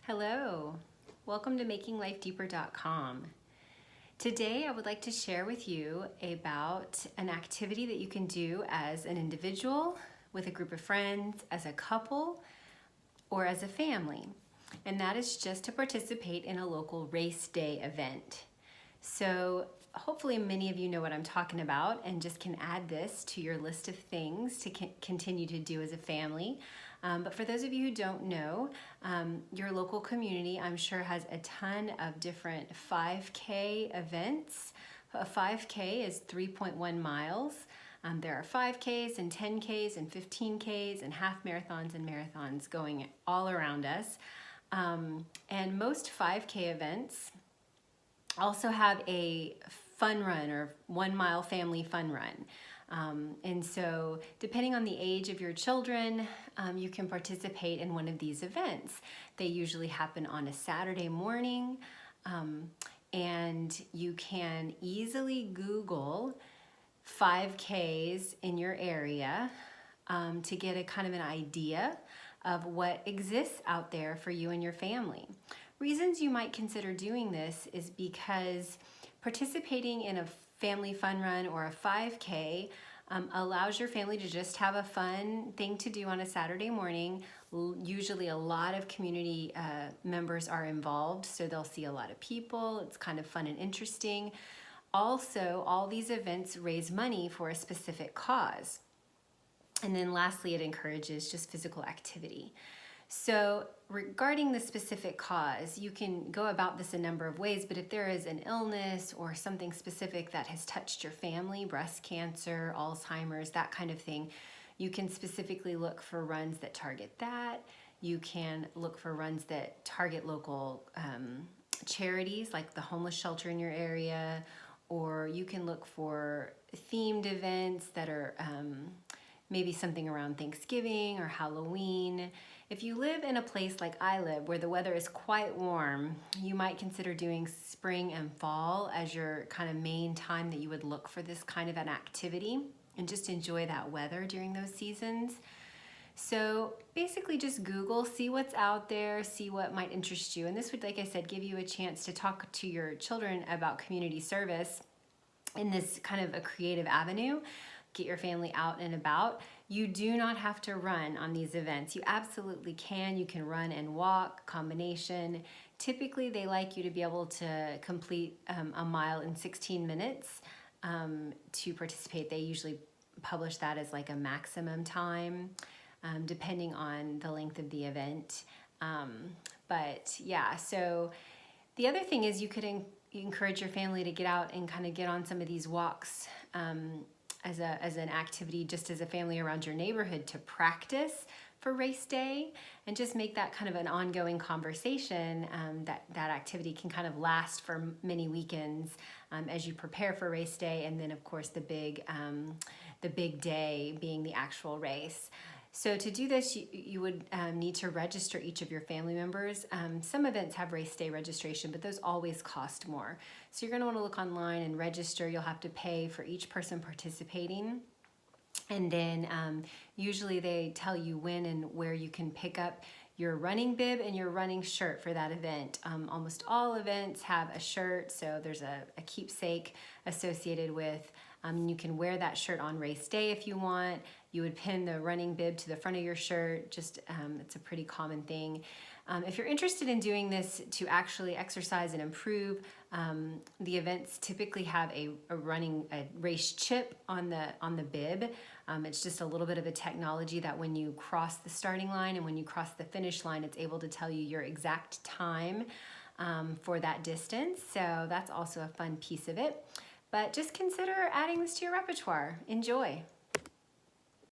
Hello, welcome to makinglifedeeper.com. Today I would like to share with you about an activity that you can do as an individual, with a group of friends, as a couple, or as a family. And that is just to participate in a local race day event. So hopefully many of you know what I'm talking about and just can add this to your list of things to continue to do as a family. But for those of you who don't know, your local community, I'm sure, has a ton of different 5K events. A 5K is 3.1 miles. There are 5Ks and 10Ks and 15Ks and half marathons and marathons going all around us. And most 5K events also have a fun run or 1 mile family fun run. And so depending on the age of your children, you can participate in one of these events. They usually happen on a Saturday morning, and you can easily Google 5Ks in your area to get a kind of an idea of what exists out there for you and your family. Reasons you might consider doing this is because participating in a family fun run or a 5K allows your family to just have a fun thing to do on a Saturday morning. Usually a lot of community members are involved, so they'll see a lot of people. It's kind of fun and interesting. Also, all these events raise money for a specific cause. And then lastly, it encourages just physical activity. So regarding the specific cause, you can go about this a number of ways, but if there is an illness or something specific that has touched your family, breast cancer, Alzheimer's, that kind of thing, you can specifically look for runs that target that. You can look for runs that target local charities like the homeless shelter in your area, or you can look for themed events that are maybe something around Thanksgiving or Halloween. If you live in a place like I live where the weather is quite warm, you might consider doing spring and fall as your kind of main time that you would look for this kind of an activity and just enjoy that weather during those seasons. So basically just Google, see what's out there, see what might interest you. And this would, like I said, give you a chance to talk to your children about community service in this kind of a creative avenue. Get your family out and about. You do not have to run on these events. You absolutely can. You can run and walk, combination. Typically, they like you to be able to complete a mile in 16 minutes to participate. They usually publish that as like a maximum time, depending on the length of the event. But yeah, so the other thing is you could encourage your family to get out and kind of get on some of these walks as an activity, just as a family around your neighborhood, to practice for race day and just make that kind of an ongoing conversation. That activity can kind of last for many weekends as you prepare for race day, and then of course the big day being the actual race. So to do this, you would need to register each of your family members. Some events have race day registration, but those always cost more. So you're going to want to look online and register. You'll have to pay for each person participating. And then usually they tell you when and where you can pick up your running bib and your running shirt for that event. Almost all events have a shirt, so there's a keepsake associated with. You can wear that shirt on race day if you want. You would pin the running bib to the front of your shirt. Just it's a pretty common thing. If you're interested in doing this to actually exercise and improve, the events typically have a race chip on the bib. It's just a little bit of a technology that when you cross the starting line and when you cross the finish line, it's able to tell you your exact time for that distance. So that's also a fun piece of it. But just consider adding this to your repertoire. Enjoy.